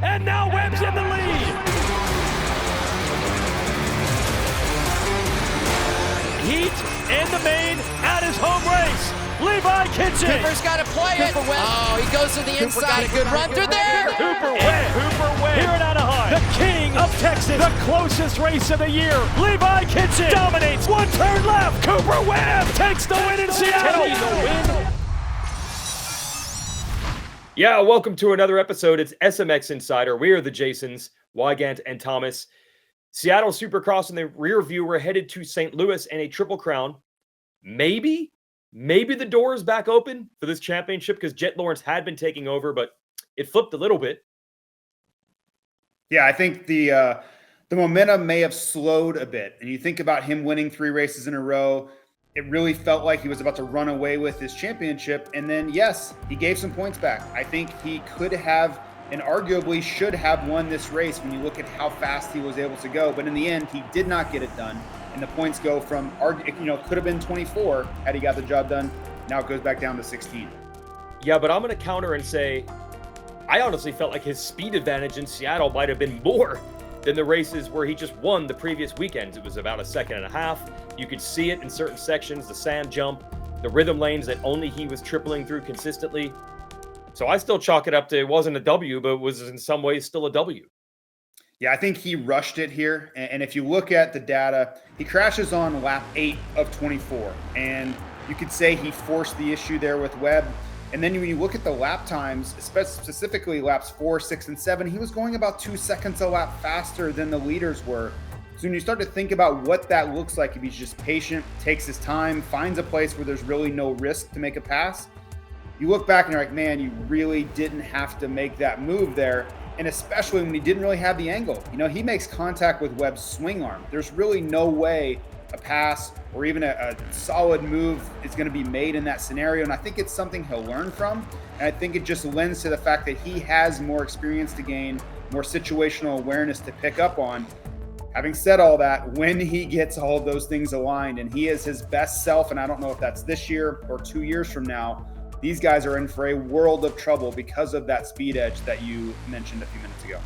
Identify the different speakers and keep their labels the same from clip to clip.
Speaker 1: and now Webb's in the lead. Heat in the main at his home race. Levi Kitchen.
Speaker 2: Cooper's got to play it. Oh, he goes to the inside. A good run through there.
Speaker 1: Cooper Webb here in Anaheim. The king of Texas. The closest race of the year. Levi Kitchen dominates. One turn left. Cooper Webb takes the win in Seattle.
Speaker 3: Yeah, welcome to another episode. It's SMX Insider. We are the Jasons, Wygant and Thomas. Seattle Supercross in the rear view. We're headed to St. Louis and a Triple Crown. Maybe the door is back open for this championship because Jet Lawrence had been taking over, but it flipped a little bit.
Speaker 4: Yeah, I think the momentum may have slowed a bit. And you think about him winning 3 races in a row, it really felt like he was about to run away with his championship. And then, yes, he gave some points back. I think he could have and arguably should have won this race when you look at how fast he was able to go. But in the end, he did not get it done. And the points go from, could have been 24 had he got the job done. Now it goes back down to 16.
Speaker 3: Yeah, but I'm going to counter and say, I honestly felt like his speed advantage in Seattle might have been more than the races where he just won the previous weekends. It was about a second and a half. You could see it in certain sections, the sand jump, the rhythm lanes that only he was tripling through consistently. So I still chalk it up to, it wasn't a W, but it was in some ways still a W.
Speaker 4: Yeah, I think he rushed it here. And if you look at the data, he crashes on lap 8 of 24. And you could say he forced the issue there with Webb. And then when you look at the lap times, specifically laps 4, 6, and 7, he was going about 2 seconds a lap faster than the leaders were. So when you start to think about what that looks like, if he's just patient, takes his time, finds a place where there's really no risk to make a pass, you look back and you're like, man, you really didn't have to make that move there. And especially when he didn't really have the angle. He makes contact with Webb's swing arm. There's really no way a pass or even a solid move is going to be made in that scenario. And I think it's something he'll learn from. And I think it just lends to the fact that he has more experience to gain, more situational awareness to pick up on. Having said all that, when he gets all of those things aligned and he is his best self, and I don't know if that's this year or 2 years from now, these guys are in for a world of trouble because of that speed edge that you mentioned a few minutes ago.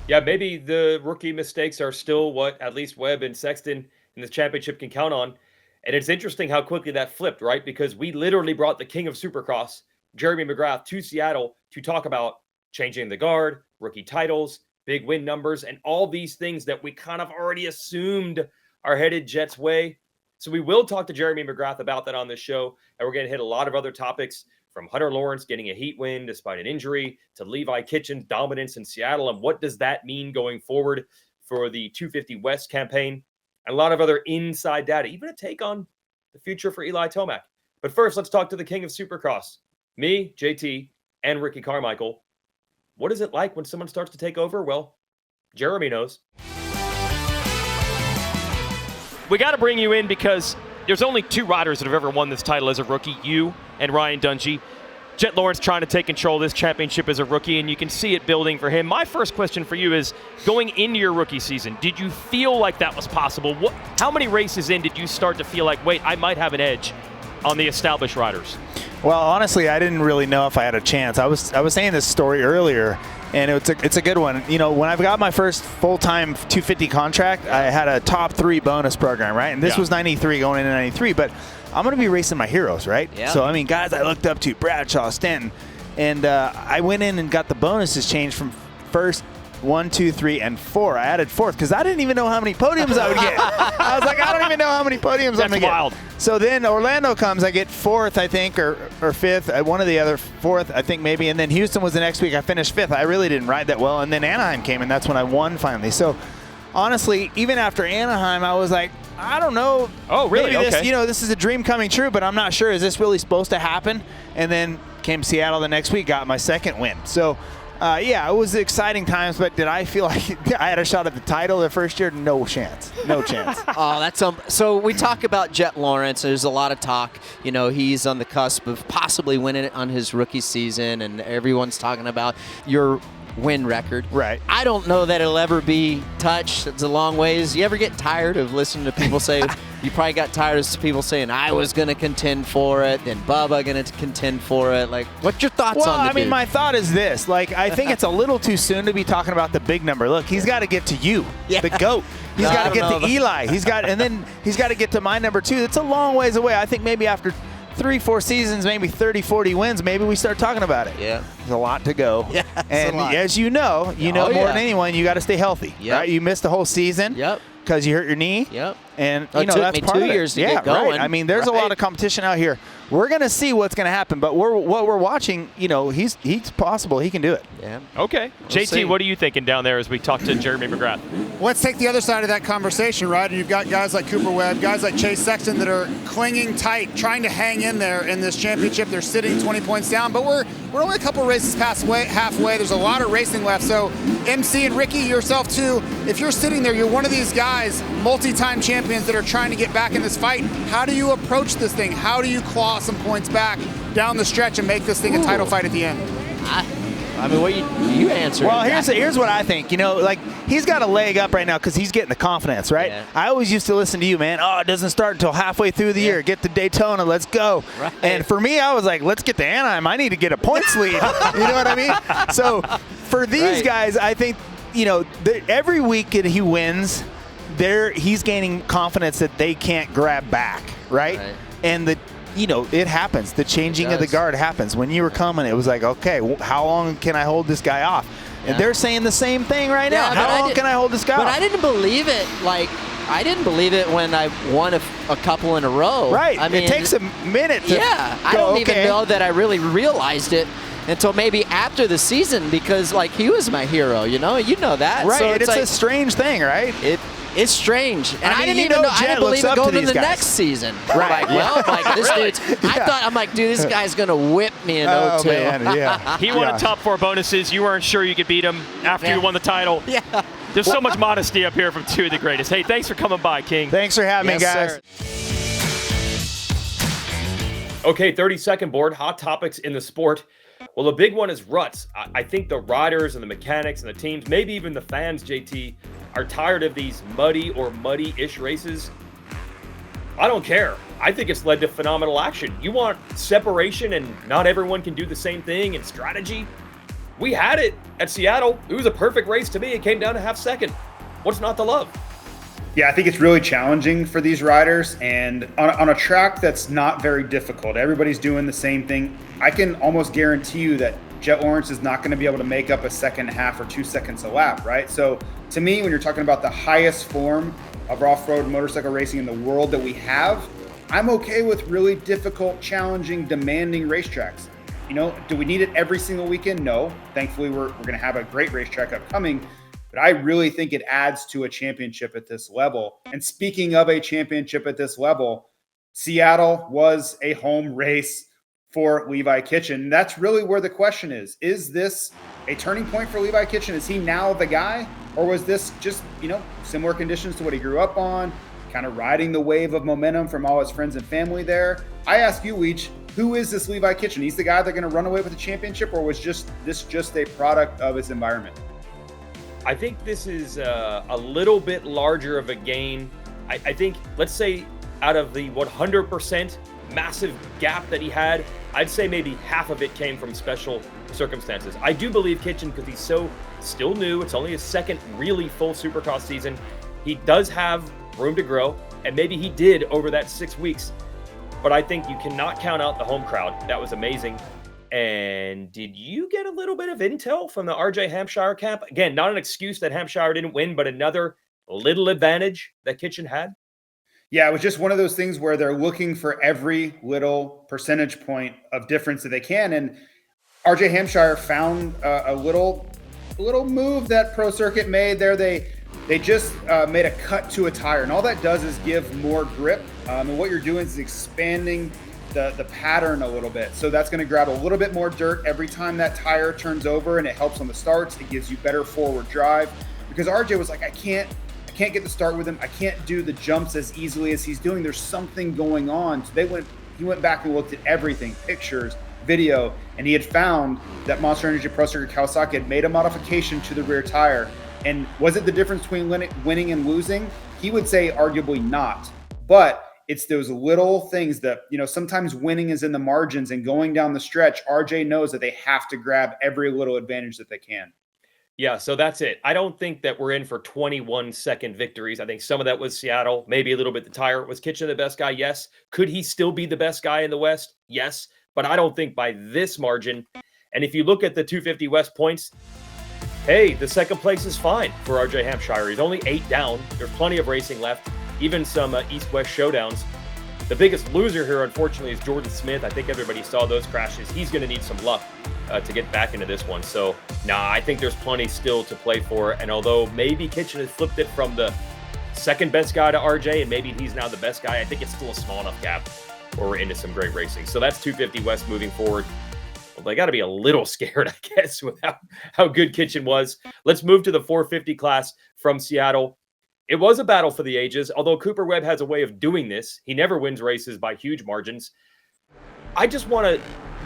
Speaker 3: Yeah, maybe the rookie mistakes are still what at least Webb and Sexton in this championship can count on. And it's interesting how quickly that flipped, right? Because we literally brought the king of Supercross, Jeremy McGrath, to Seattle to talk about changing the guard, rookie titles, big win numbers, and all these things that we kind of already assumed are headed Jets' way. So we will talk to Jeremy McGrath about that on this show, and we're going to hit a lot of other topics from Hunter Lawrence getting a heat win despite an injury to Levi Kitchen's dominance in Seattle, and what does that mean going forward for the 250 West campaign, and a lot of other inside data, even a take on the future for Eli Tomac. But first, let's talk to the king of Supercross, me, JT, and Ricky Carmichael. What is it like when someone starts to take over? Well, Jeremy knows.
Speaker 1: We got to bring you in because there's only 2 riders that have ever won this title as a rookie, you and Ryan Dungey. Jet Lawrence trying to take control of this championship as a rookie, and you can see it building for him. My first question for you is, going into your rookie season, did you feel like that was possible? How many races in did you start to feel like, wait, I might have an edge on the established riders?
Speaker 5: Well, honestly, I didn't really know if I had a chance. I was saying this story earlier, and it's a good one. When I've got my first full-time 250 contract, I had a top 3 bonus program, right? And this was 93 going into 93, but I'm going to be racing my heroes, right? Yeah. So, guys I looked up to, Bradshaw, Stanton, and I went in and got the bonuses changed from first, 1, 2, 3, and 4. I added 4th because I didn't even know how many podiums I would get. I was like, I don't even know how many podiums I'm going to get. That's wild. So then Orlando comes, I get 4th, I think, or 5th, one of the other 4th, I think maybe, and then Houston was the next week. I finished 5th. I really didn't ride that well, and then Anaheim came, and that's when I won finally. So honestly, even after Anaheim, I was like, I don't know. Oh, really? Maybe okay. This is a dream coming true, but I'm not sure. Is this really supposed to happen? And then came Seattle the next week, got my 2nd win. So it was exciting times, but did I feel like I had a shot at the title the first year? No chance. No chance.
Speaker 2: So we talk about Jet Lawrence. There's a lot of talk. He's on the cusp of possibly winning it on his rookie season, and everyone's talking about your win record.
Speaker 5: Right.
Speaker 2: I don't know that it'll ever be touched. It's a long ways. You ever get tired of listening to people say, You probably got tired of people saying I was going to contend for it, then Bubba going to contend for it. Like, what's your thoughts on the dude?
Speaker 5: My thought is this. Like, I think it's a little too soon to be talking about the big number. Look, he's got to get to you, the GOAT. He's got to get to Eli. He's got to get to my number 2. It's a long ways away. I think maybe after 3-4 seasons, maybe 30-40 wins, maybe we start talking about it.
Speaker 2: Yeah.
Speaker 5: There's a lot to go.
Speaker 2: Yeah,
Speaker 5: and as you know more than anyone, you got to stay healthy.
Speaker 2: Yep.
Speaker 5: Right? You missed the whole season.
Speaker 2: Yep.
Speaker 5: Because you hurt your knee.
Speaker 2: Yep.
Speaker 5: And
Speaker 2: it took
Speaker 5: that's
Speaker 2: me
Speaker 5: part
Speaker 2: 2
Speaker 5: of it.
Speaker 2: years to get going.
Speaker 5: Right. I mean, there's a lot of competition out here. We're gonna see what's gonna happen, but what we're watching, he's possible. He can do it.
Speaker 2: Yeah.
Speaker 1: Okay. JT, what are you thinking down there as we talk to Jeremy McGrath?
Speaker 6: Let's take the other side of that conversation, right? And you've got guys like Cooper Webb, guys like Chase Sexton that are clinging tight, trying to hang in there in this championship. They're sitting 20 points down, but we're only a couple races past halfway. There's a lot of racing left. So MC and Ricky, yourself too, if you're sitting there, you're one of these guys, multi-time champions that are trying to get back in this fight. How do you approach this thing? How do you claw some points back down the stretch and make this thing a title fight at the end?
Speaker 2: I mean, what you answer?
Speaker 5: Well, here's what I think. Like, he's got a leg up right now because he's getting the confidence, right?
Speaker 2: Yeah.
Speaker 5: I always used to listen to you, man. Oh, it doesn't start until halfway through the year. Get to Daytona, let's go.
Speaker 2: Right.
Speaker 5: And for me, I was like, let's get to Anaheim. I need to get a points lead. You know what I mean? So for these guys, I think, every week that he wins, he's gaining confidence that they can't grab back, right? And it happens. The changing of the guard happens. When you were coming, it was like, okay, how long can I hold this guy off? And they're saying the same thing right now. How long can I hold this guy off?
Speaker 2: But I didn't believe it. I didn't believe it when I won a couple in a row.
Speaker 5: Right.
Speaker 2: I mean,
Speaker 5: it takes a minute to
Speaker 2: I don't even know that I really realized it until maybe after the season because, he was my hero, you know that.
Speaker 5: Right.
Speaker 2: So
Speaker 5: it's a strange thing, right?
Speaker 2: It's strange. And I didn't
Speaker 5: even know
Speaker 2: I didn't believe it going to the next season.
Speaker 5: Right.
Speaker 2: This dude's, I'm like, dude, this guy's going to whip me in 02.
Speaker 5: Man, yeah.
Speaker 1: He won a top 4 bonuses. You weren't sure you could beat him after you won the title.
Speaker 2: Yeah.
Speaker 1: There's so much modesty up here from 2 of the greatest. Hey, thanks for coming by, King.
Speaker 5: Thanks for having me, guys.
Speaker 2: Sir.
Speaker 3: Okay, 30-second board, hot topics in the sport. Well, the big one is ruts. I think the riders and the mechanics and the teams, maybe even the fans, JT, are tired of these muddy or muddy-ish races. I don't care. I think it's led to phenomenal action. You want separation and not everyone can do the same thing and strategy? We had it at Seattle. It was a perfect race to me. It came down to half second. What's not to love?
Speaker 4: Yeah, I think it's really challenging for these riders, and on a track that's not very difficult, everybody's doing the same thing. I can almost guarantee you that Jet Lawrence is not going to be able to make up a second and a half or 2 seconds a lap, right? So to me, when you're talking about the highest form of off-road motorcycle racing in the world that we have, I'm okay with really difficult, challenging, demanding racetracks. Do we need it every single weekend? No. Thankfully, we're going to have a great racetrack upcoming. But I really think it adds to a championship at this level. And speaking of a championship at this level, Seattle was a home race for Levi Kitchen. That's really where the question is. Is this a turning point for Levi Kitchen? Is he now the guy? Or was this just, similar conditions to what he grew up on, kind of riding the wave of momentum from all his friends and family there? I ask you each, who is this Levi Kitchen? He's the guy that's going to run away with the championship, or was this just a product of his environment?
Speaker 3: I think this is a little bit larger of a gain. I think, let's say, out of the 100% massive gap that he had, I'd say maybe half of it came from special circumstances. I do believe Kitchen, because he's so still new, it's only his second really full Supercross season, he does have room to grow, and maybe he did over that 6 weeks. But I think you cannot count out the home crowd. That was amazing. And did you get a little bit of intel from the RJ Hampshire camp? Again, not an excuse that Hampshire didn't win, but another little advantage that Kitchen had.
Speaker 4: Yeah, it was just one of those things where they're looking for every little percentage point of difference that they can. And RJ Hampshire found a little move that Pro Circuit made there. They just made a cut to a tire, and all that does is give more grip. And what you're doing is expanding the pattern a little bit. So that's going to grab a little bit more dirt every time that tire turns over, and it helps on the starts. It gives you better forward drive, because RJ was like, I can't get the start with him. I can't do the jumps as easily as he's doing. There's something going on. So he went back and looked at everything, pictures, video, and he had found that Monster Energy Pro Circuit Kawasaki had made a modification to the rear tire. And was it the difference between winning and losing? He would say arguably not. but it's those little things that, sometimes winning is in the margins, and going down the stretch, RJ knows that they have to grab every little advantage that they can.
Speaker 3: Yeah, so that's it. I don't think that we're in for 21-second victories. I think some of that was Seattle, maybe a little bit the tire. Was Kitchen the best guy? Yes. Could he still be the best guy in the West? Yes. But I don't think by this margin. And if you look at the 250 West points, hey, the second place is fine for RJ Hampshire. He's only 8 down. There's plenty of racing left, even some East-West showdowns. The biggest loser here, unfortunately, is Jordan Smith. I think everybody saw those crashes. He's going to need some luck to get back into this one. So, I think there's plenty still to play for. And although maybe Kitchen has flipped it from the second best guy to RJ, and maybe he's now the best guy, I think it's still a small enough gap where we're into some great racing. So that's 250 West moving forward. Well, they got to be a little scared, I guess, with how good Kitchen was. Let's move to the 450 class from Seattle. It was a battle for the ages, although Cooper Webb has a way of doing this. He never wins races by huge margins. I just want to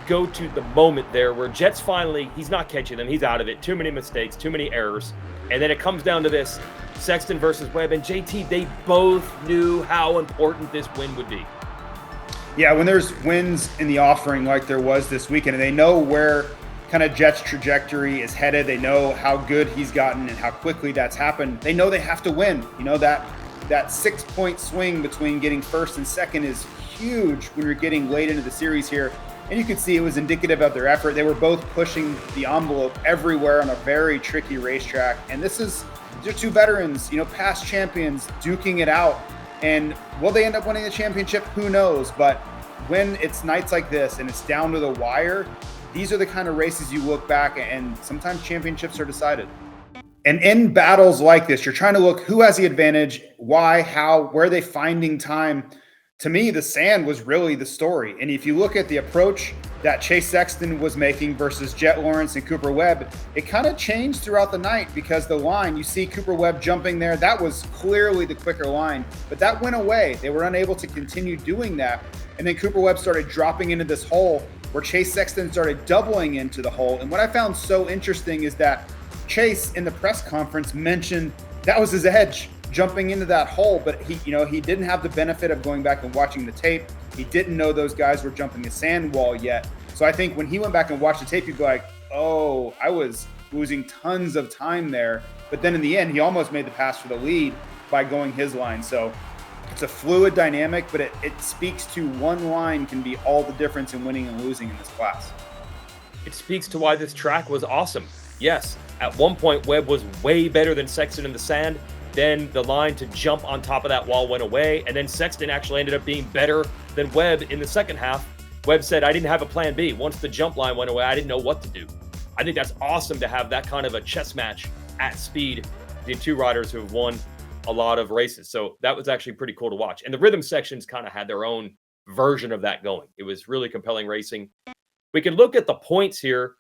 Speaker 3: go to the moment there where Jet's finally, he's not catching them. He's out of it. Too many mistakes, too many errors. And then it comes down to this, Sexton versus Webb. And JT, they both knew how important this win would be.
Speaker 4: Yeah, when there's wins in the offering like there was this weekend, and they know where kind of Jet's trajectory is headed, they know how good he's gotten and how quickly that's happened, they know they have to win. That 6-point swing between getting first and second is huge when you're getting late into the series here. And you could see it was indicative of their effort. They were both pushing the envelope everywhere on a very tricky racetrack. And they're two veterans, past champions, duking it out. And will they end up winning the championship? Who knows? But when it's nights like this and it's down to the wire, these are the kind of races you look back and sometimes championships are decided. And in battles like this, you're trying to look who has the advantage, why, how, where are they finding time. To me, the sand was really the story. And if you look at the approach that Chase Sexton was making versus Jet Lawrence and Cooper Webb, it kind of changed throughout the night because the line, you see Cooper Webb jumping there, that was clearly the quicker line, but that went away. They were unable to continue doing that. And then Cooper Webb started dropping into this hole where Chase Sexton started doubling into the hole. And what I found so interesting is that Chase in the press conference mentioned that was his edge, jumping into that hole, but he didn't have the benefit of going back and watching the tape. He didn't know those guys were jumping the sand wall yet. So I think when he went back and watched the tape, he'd be like, oh, I was losing tons of time there. But then in the end, he almost made the pass for the lead by going his line. So it's a fluid dynamic, but it speaks to one line can be all the difference in winning and losing in this class.
Speaker 3: It speaks to why this track was awesome. Yes, at one point, Webb was way better than Sexton in the sand. Then the line to jump on top of that wall went away. And then Sexton actually ended up being better than Webb in the second half. Webb said, I didn't have a plan B. Once the jump line went away, I didn't know what to do. I think that's awesome to have that kind of a chess match at speed between two riders who have won a lot of races. So that was actually pretty cool to watch. And the rhythm sections kind of had their own version of that going. It was really compelling racing. We can look at the points here.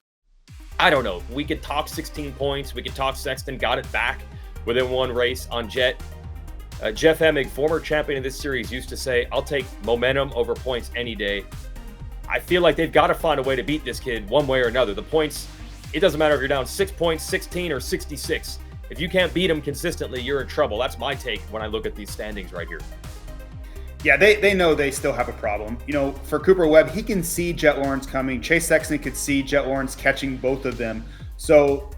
Speaker 3: I don't know. We could talk 16 points. We could talk Sexton got it back within one race on Jet. Jeff Emig, former champion of this series, used to say, I'll take momentum over points any day. I feel like they've got to find a way to beat this kid one way or another. The points, it doesn't matter if you're down 6 points, 16, or 66. If you can't beat them consistently, you're in trouble. That's my take when I look at these standings right here.
Speaker 4: Yeah, they know they still have a problem. For Cooper Webb, he can see Jet Lawrence coming. Chase Sexton could see Jet Lawrence catching both of them. So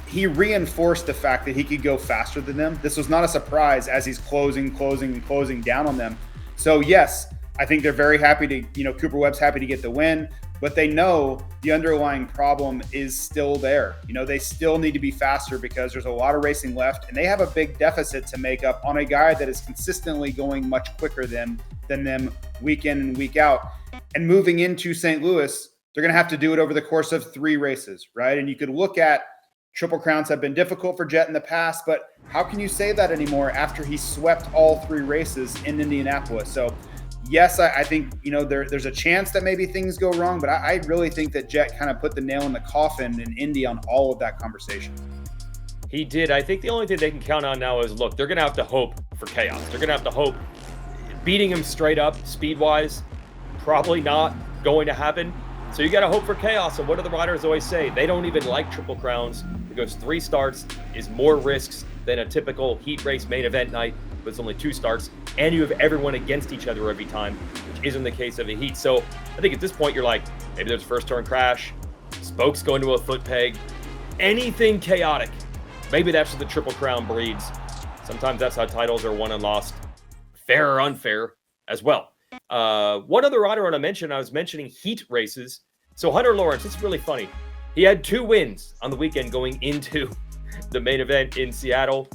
Speaker 4: he reinforced the fact that he could go faster than them. This was not a surprise as he's closing down on them. So yes, I think they're very happy to, Cooper Webb's happy to get the win, but they know the underlying problem is still there. They still need to be faster because there's a lot of racing left and they have a big deficit to make up on a guy that is consistently going much quicker than them week in and week out. And moving into St. Louis, they're going to have to do it over the course of 3 races, right? And you could look at Triple Crowns have been difficult for Jet in the past, but how can you say that anymore after he swept all 3 races in Indianapolis? So yes, I think, there's a chance that maybe things go wrong, but I really think that Jet kind of put the nail in the coffin in Indy on all of that conversation.
Speaker 3: He did. I think the only thing they can count on now is, look, they're going to have to hope for chaos. They're going to have to hope. Beating him straight up, speed-wise, probably not going to happen. So you got to hope for chaos. And what do the riders always say? They don't even like Triple Crowns because 3 starts is more risks than a typical heat race main event night. But it's only 2 starts. and you have everyone against each other every time, which isn't the case of a heat. So I think at this point you're like, maybe there's a first turn crash, spokes go into a foot peg, anything chaotic. Maybe that's what the Triple Crown breeds. Sometimes that's how titles are won and lost, fair or unfair as well. One other rider I want to mention, I was mentioning heat races. So Hunter Lawrence, it's really funny. He had 2 wins on the weekend going into the main event in Seattle.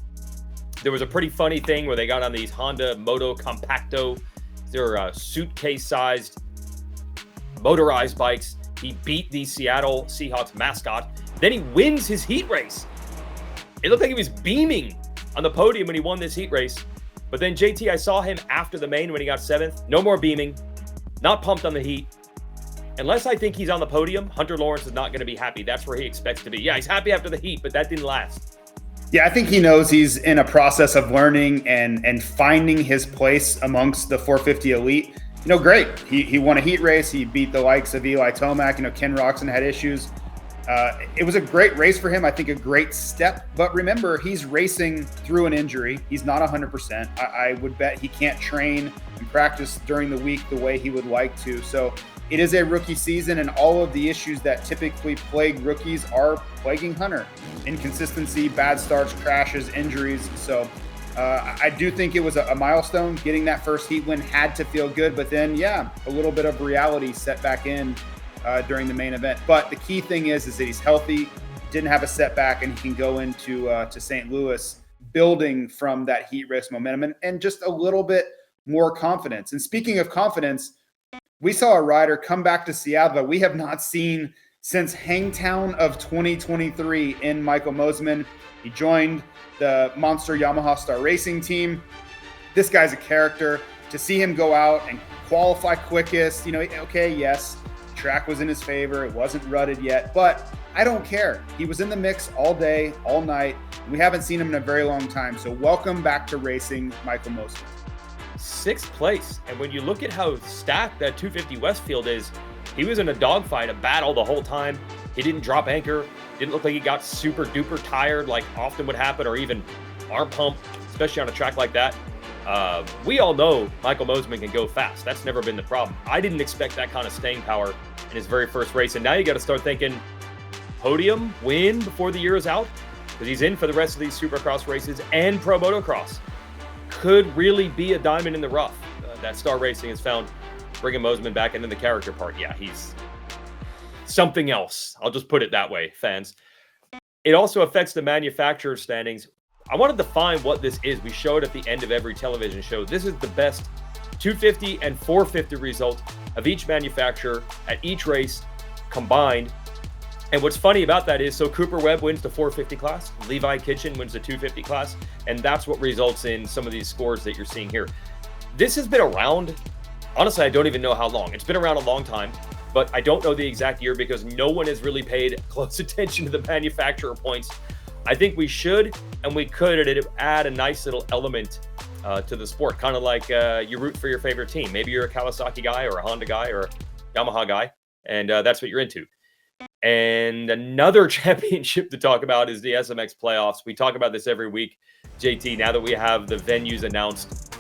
Speaker 3: There was a pretty funny thing where they got on these Honda Moto Compacto. They're suitcase-sized motorized bikes. He beat the Seattle Seahawks mascot. Then he wins his heat race. It looked like he was beaming on the podium when he won this heat race. But then JT, I saw him after the main when he got 7th. No more beaming. Not pumped on the heat. Unless I think he's on the podium, Hunter Lawrence is not going to be happy. That's where he expects to be. Yeah, he's happy after the heat, but that didn't last.
Speaker 4: Yeah, I think he knows he's in a process of learning and finding his place amongst the 450 elite. Great. He won a heat race. He beat the likes of Eli Tomac. Ken Roczen had issues. It was a great race for him. I think a great step. But remember, he's racing through an injury. He's not 100%. I would bet he can't train and practice during the week the way he would like to. So it is a rookie season, and all of the issues that typically plague rookies are plaguing Hunter. Inconsistency, bad starts, crashes, injuries. So I do think it was a milestone. Getting that first heat win had to feel good, but then, yeah, a little bit of reality set back in during the main event. But the key thing is that he's healthy, didn't have a setback, and he can go into to St. Louis building from that heat race momentum and just a little bit more confidence. And speaking of confidence, we saw a rider come back to Seattle that we have not seen since Hangtown of 2023 in Michael Mosiman. He joined the Monster Yamaha Star Racing team. This guy's a character. To see him go out and qualify quickest, okay, yes, track was in his favor. It wasn't rutted yet, but I don't care. He was in the mix all day, all night. We haven't seen him in a very long time. So welcome back to racing, Michael Mosiman.
Speaker 3: 6th place. And when you look at how stacked that 250 Westfield is, he was in a dogfight, a battle the whole time. He didn't drop anchor. Didn't look like he got super duper tired like often would happen, or even arm pump, especially on a track like that. We all know Michael Mosiman can go fast. That's never been the problem. I didn't expect that kind of staying power in his very first race. And now you got to start thinking podium, win before the year is out, because he's in for the rest of these Supercross races and Pro Motocross. Could really be a diamond in the rough. That Star Racing has found bringing Mosiman back into the character part. Yeah, he's something else. I'll just put it that way, fans. It also affects the manufacturer standings. I want to define what this is. We show it at the end of every television show. This is the best 250 and 450 result of each manufacturer at each race combined. And what's funny about that is, so Cooper Webb wins the 450 class, Levi Kitchen wins the 250 class, and that's what results in some of these scores that you're seeing here. This has been around, honestly, I don't even know how long. It's been around a long time, but I don't know the exact year because no one has really paid close attention to the manufacturer points. I think we should, and we could, and it'd add a nice little element to the sport, kind of like you root for your favorite team. Maybe you're a Kawasaki guy or a Honda guy or a Yamaha guy, and that's what you're into. And another championship to talk about is the SMX playoffs. We talk about this every week, JT, now that we have the venues announced.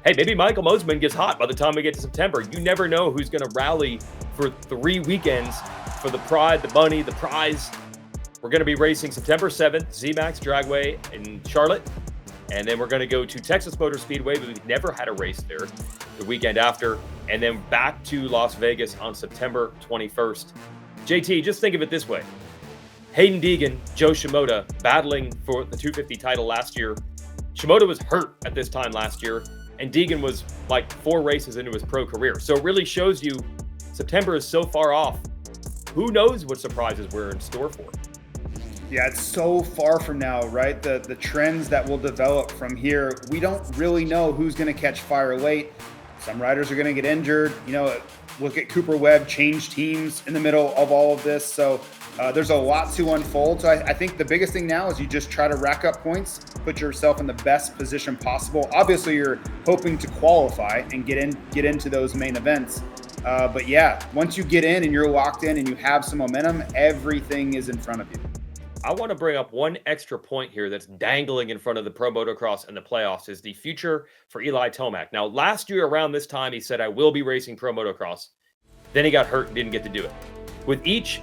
Speaker 3: Hey, maybe Michael Mosiman gets hot by the time we get to September. You never know who's going to rally for 3 weekends for the pride, the money, the prize. We're going to be racing September 7th, ZMAX Dragway in Charlotte. And then we're going to go to Texas Motor Speedway, but we've never had a race there the weekend after. And then back to Las Vegas on September 21st. JT, just think of it this way. Hayden Deegan, Joe Shimoda battling for the 250 title last year. Shimoda was hurt at this time last year, and Deegan was like 4 races into his pro career. So it really shows you September is so far off. Who knows what surprises we're in store for?
Speaker 4: Yeah, it's so far from now, right? The trends that will develop from here, we don't really know who's going to catch fire late. Some riders are going to get injured. Look at Cooper Webb change teams in the middle of all of this. So there's a lot to unfold. So I think the biggest thing now is you just try to rack up points, put yourself in the best position possible. Obviously, you're hoping to qualify and get into those main events. But yeah, once you get in and you're locked in and you have some momentum, everything is in front of you.
Speaker 3: I want to bring up one extra point here that's dangling in front of the Pro Motocross and the playoffs is the future for Eli Tomac. Now, last year around this time, he said, I will be racing Pro Motocross. Then he got hurt and didn't get to do it. With each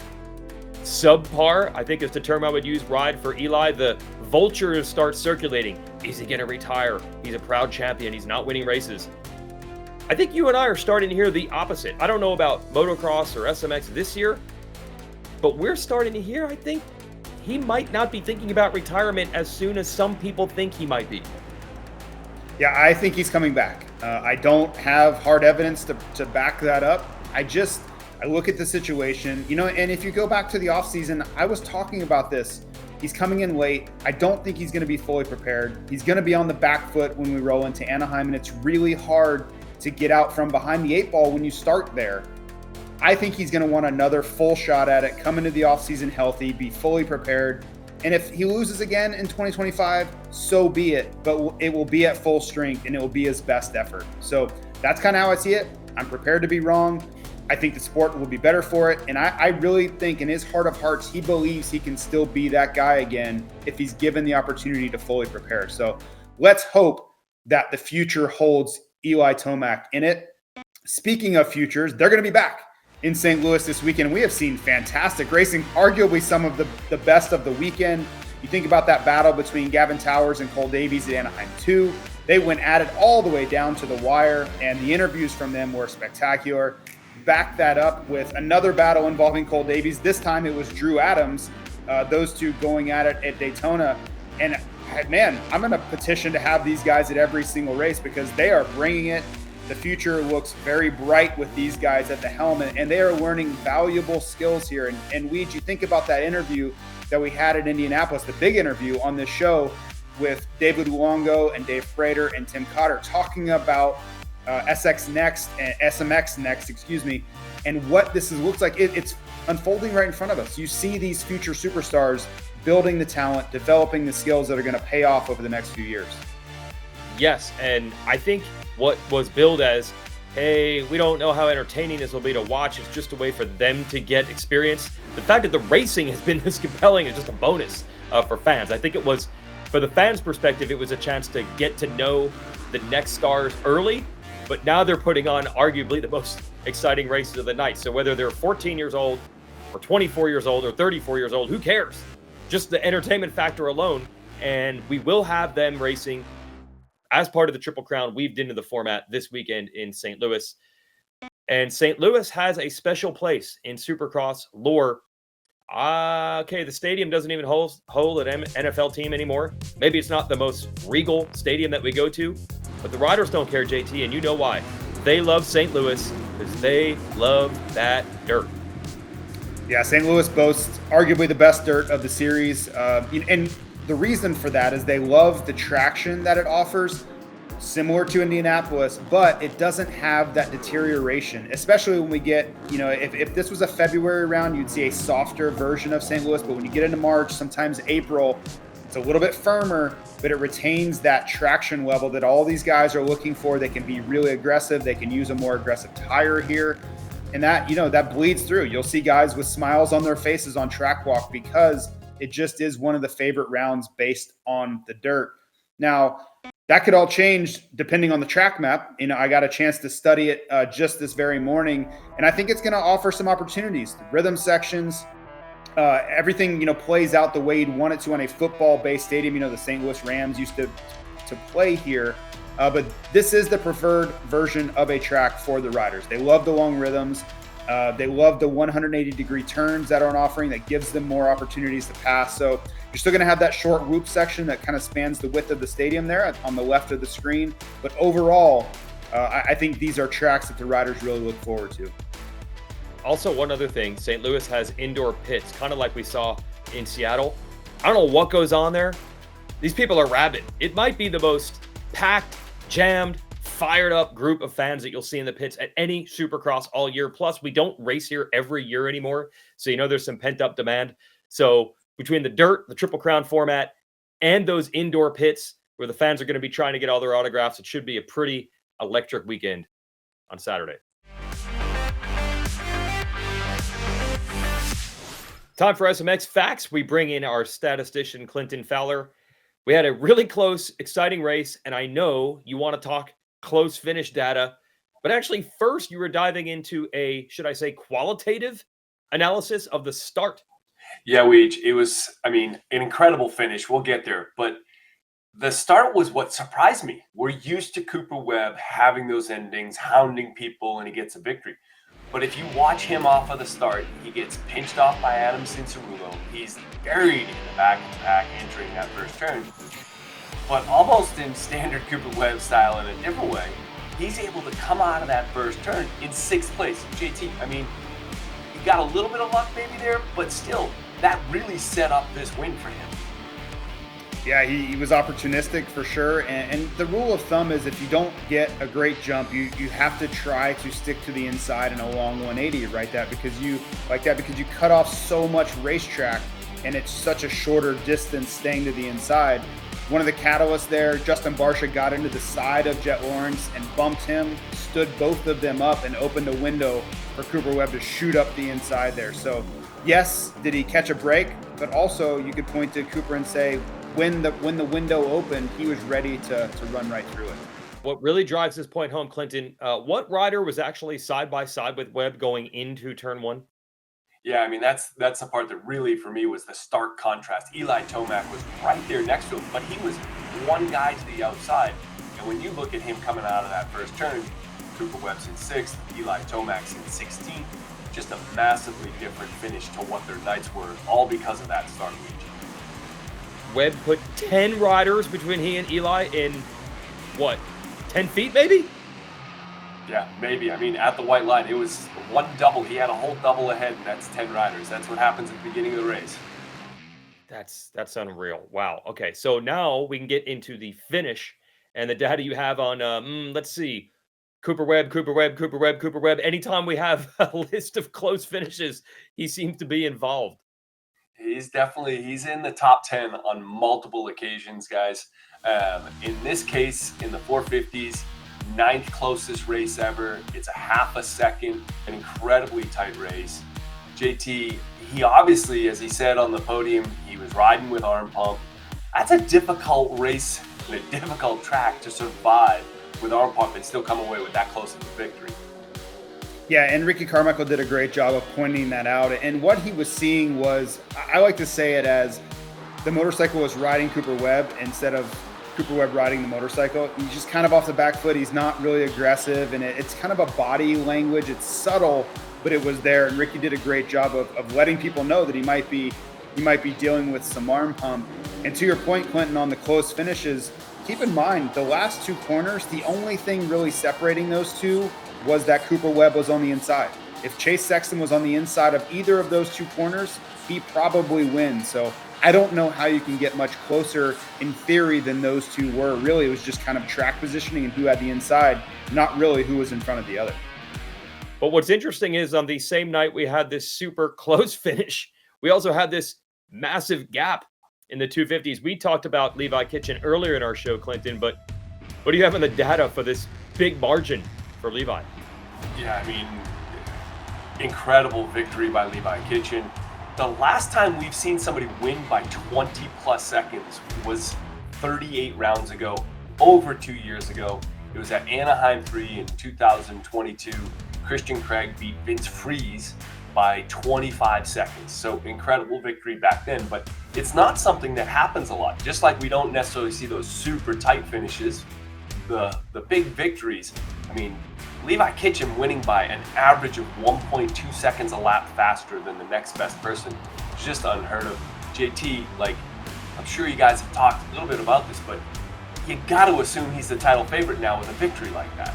Speaker 3: subpar, I think is the term I would use, ride for Eli, the vultures start circulating. Is he going to retire? He's a proud champion. He's not winning races. I think you and I are starting to hear the opposite. I don't know about motocross or SMX this year, but we're starting to hear, I think, he might not be thinking about retirement as soon as some people think he might be.
Speaker 4: Yeah, I think he's coming back. I don't have hard evidence to back that up. I look at the situation, and if you go back to the offseason, I was talking about this. He's coming in late. I don't think he's going to be fully prepared. He's going to be on the back foot when we roll into Anaheim, and it's really hard to get out from behind the 8 ball when you start there. I think he's going to want another full shot at it, come into the offseason healthy, be fully prepared. And if he loses again in 2025, so be it. But it will be at full strength, and it will be his best effort. So that's kind of how I see it. I'm prepared to be wrong. I think the sport will be better for it. And I really think in his heart of hearts, he believes he can still be that guy again if he's given the opportunity to fully prepare. So let's hope that the future holds Eli Tomac in it. Speaking of futures, they're going to be back in St. Louis this weekend. We have seen fantastic racing, arguably some of the best of the weekend. You think about that battle between Gavin Towers and Cole Davies at Anaheim 2. They went at it all the way down to the wire, and the interviews from them were spectacular. Back that up with another battle involving Cole Davies. This time it was Drew Adams, those two going at it at Daytona. And man, I'm going to petition to have these guys at every single race because they are bringing it. The future looks very bright with these guys at the helm, and they are learning valuable skills here. And Weege, you think about that interview that we had in Indianapolis, the big interview on this show with David Luongo and Dave Frater and Tim Cotter talking about SMX next, and what this looks like. It's unfolding right in front of us. You see these future superstars building the talent, developing the skills that are going to pay off over the next few years.
Speaker 3: Yes, and I think what was billed as, hey, we don't know how entertaining this will be to watch, it's just a way for them to get experience. The fact that the racing has been this compelling is just a bonus for fans. I think it was, for the fans' perspective, it was a chance to get to know the next stars early, but now they're putting on arguably the most exciting races of the night. So whether they're 14 years old or 24 years old or 34 years old, who cares? Just the entertainment factor alone. And we will have them racing as part of the Triple Crown weaved into the format this weekend in St. Louis. And St. Louis has a special place in Supercross lore. Okay, the stadium doesn't even hold an NFL team anymore. Maybe it's not the most regal stadium that we go to, but the riders don't care, JT, and you know why. They love St. Louis because they love that dirt.
Speaker 4: Yeah, St. Louis boasts arguably the best dirt of the series. And the reason for that is they love the traction that it offers, similar to Indianapolis, but it doesn't have that deterioration, especially when we get, if this was a February round, you'd see a softer version of St. Louis, but when you get into March, sometimes April, it's a little bit firmer, but it retains that traction level that all these guys are looking for. They can be really aggressive. They can use a more aggressive tire here. And that, that bleeds through. You'll see guys with smiles on their faces on track walk because it just is one of the favorite rounds based on the dirt. Now, that could all change depending on the track map. I got a chance to study it just this very morning, and I think it's going to offer some opportunities. The rhythm sections, everything, plays out the way you'd want it to on a football-based stadium. The St. Louis Rams used to play here. But this is the preferred version of a track for the riders. They love the long rhythms. They love the 180-degree turns that are on offering that gives them more opportunities to pass. So you're still going to have that short loop section that kind of spans the width of the stadium there on the left of the screen. But overall, I think these are tracks that the riders really look forward to.
Speaker 3: Also, one other thing, St. Louis has indoor pits, kind of like we saw in Seattle. I don't know what goes on there. These people are rabid. It might be the most packed, jammed, fired up group of fans that you'll see in the pits at any Supercross all year. Plus, we don't race here every year anymore. So, there's some pent up demand. So between the dirt, the Triple Crown format, and those indoor pits where the fans are going to be trying to get all their autographs, it should be a pretty electric weekend on Saturday. Time for SMX Facts. We bring in our statistician, Clinton Fowler. We had a really close, exciting race, and I know you want to talk close finish data. But actually, first, you were diving into a, should I say, qualitative analysis of the start.
Speaker 7: Yeah, it was, an incredible finish. We'll get there. But the start was what surprised me. We're used to Cooper Webb having those endings, hounding people, and he gets a victory. But if you watch him off of the start, he gets pinched off by Adam Cincerulo. He's buried in the back of the pack entering that first turn. But almost in standard Cooper Webb style in a different way, he's able to come out of that first turn in 6th place. JT, he got a little bit of luck maybe there, but still, that really set up this win for him.
Speaker 4: Yeah, he was opportunistic for sure. And the rule of thumb is if you don't get a great jump, you have to try to stick to the inside in a long 180, right? Because you cut off so much racetrack and it's such a shorter distance staying to the inside. One of the catalysts there, Justin Barcia got into the side of Jet Lawrence and bumped him, stood both of them up and opened a window for Cooper Webb to shoot up the inside there. So yes, did he catch a break? But also you could point to Cooper and say, when the window opened, he was ready to run right through it.
Speaker 3: What really drives this point home, Clinton, what rider was actually side by side with Webb going into turn 1?
Speaker 7: Yeah, that's the part that really, for me, was the stark contrast. Eli Tomac was right there next to him, but he was one guy to the outside. And when you look at him coming out of that first turn, Cooper Webb's in 6th, Eli Tomac's in 16th. Just a massively different finish to what their nights were, all because of that start region.
Speaker 3: Webb put 10 riders between he and Eli in, 10 feet maybe?
Speaker 7: Yeah, maybe. At the white line, it was one double. He had a whole double ahead, and that's 10 riders. That's what happens at the beginning of the race.
Speaker 3: That's unreal. Wow. Okay, so now we can get into the finish and the data you have on, let's see, Cooper Webb. Anytime we have a list of close finishes, he seems to be involved.
Speaker 7: He's in the top 10 on multiple occasions, guys. In this case, in the 450s, 9th closest race ever. It's a half a second, an incredibly tight race. JT, he obviously, as he said on the podium, he was riding with arm pump. That's a difficult race and a difficult track to survive with arm pump and still come away with that close of a victory.
Speaker 4: Yeah, and Ricky Carmichael did a great job of pointing that out. And what he was seeing was, I like to say it as the motorcycle was riding Cooper Webb instead of Cooper Webb riding the motorcycle. He's just kind of off the back foot. He's not really aggressive, and it's kind of a body language. It's subtle, but it was there. And Ricky did a great job of letting people know that he might be dealing with some arm pump. And to your point, Clinton, on the close finishes, keep in mind the last 2 corners, the only thing really separating those two was that Cooper Webb was on the inside. If Chase Sexton was on the inside of either of those 2 corners, he probably wins. So I don't know how you can get much closer in theory than those 2 were. Really, it was just kind of track positioning and who had the inside, not really who was in front of the other.
Speaker 3: But what's interesting is on the same night we had this super close finish, we also had this massive gap in the 250s. We talked about Levi Kitchen earlier in our show, Clinton, but what do you have in the data for this big margin for Levi?
Speaker 7: Yeah, incredible victory by Levi Kitchen. The last time we've seen somebody win by 20 plus seconds was 38 rounds ago, over 2 years ago. It was at Anaheim 3 in 2022. Christian Craig beat Vince Freeze by 25 seconds. So incredible victory back then, but it's not something that happens a lot. Just like we don't necessarily see those super tight finishes, the big victories. Levi Kitchen winning by an average of 1.2 seconds a lap faster than the next best person. It's just unheard of. JT, I'm sure you guys have talked a little bit about this, but you got to assume he's the title favorite now with a victory like that.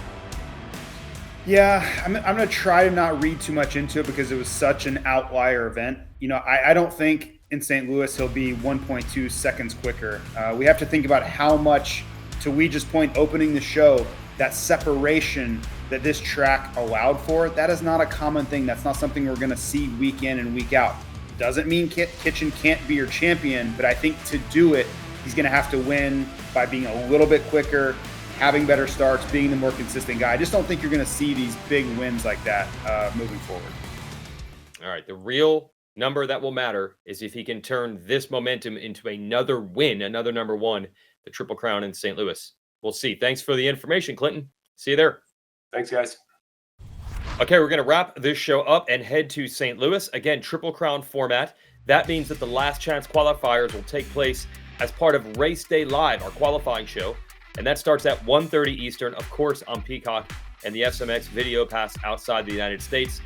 Speaker 4: Yeah, I'm going to try to not read too much into it because it was such an outlier event. I don't think in St. Louis he'll be 1.2 seconds quicker. We have to think about how much, to Weege's point opening the show, that separation that this track allowed for, that is not a common thing. That's not something we're going to see week in and week out. Doesn't mean Kitchen can't be your champion, but I think to do it, he's going to have to win by being a little bit quicker, having better starts, being the more consistent guy. I just don't think you're going to see these big wins like that moving forward.
Speaker 3: All right, the real number that will matter is if he can turn this momentum into another win, another number one, the Triple Crown in St. Louis. We'll see. Thanks for the information, Clinton. See you there.
Speaker 7: Thanks, guys.
Speaker 3: Okay, we're going to wrap this show up and head to St. Louis. Again, Triple Crown format. That means that the last chance qualifiers will take place as part of Race Day Live, our qualifying show. And that starts at 1:30 Eastern, of course, on Peacock and the SMX Video Pass outside the United States.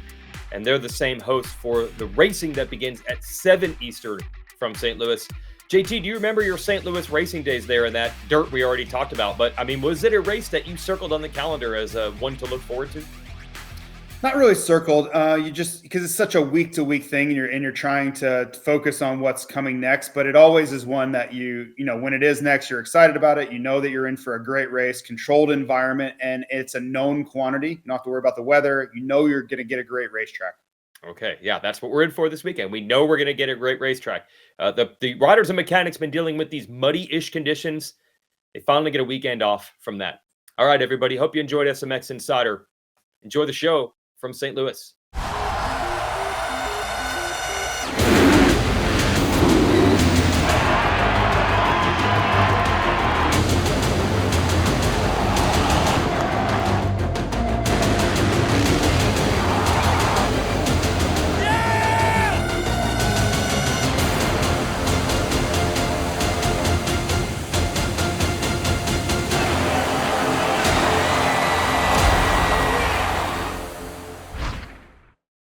Speaker 3: And they're the same hosts for the racing that begins at 7 Eastern from St. Louis. JT, do you remember your St. Louis racing days there in that dirt we already talked about? But, I mean, was it a race that you circled on the calendar as one to look forward to?
Speaker 4: Not really circled. You just, because it's such a week-to-week thing, and you're trying to focus on what's coming next. But it always is one that you know, when it is next, you're excited about it. You know that you're in for a great race, controlled environment, and it's a known quantity. You don't have to worry about the weather. You know you're going to get a great racetrack.
Speaker 3: Okay, yeah, that's what we're in for this weekend. We know we're going to get a great racetrack. The riders and mechanics been dealing with these muddy-ish conditions. They finally get a weekend off from that. All right, everybody. Hope you enjoyed SMX Insider. Enjoy the show from St. Louis.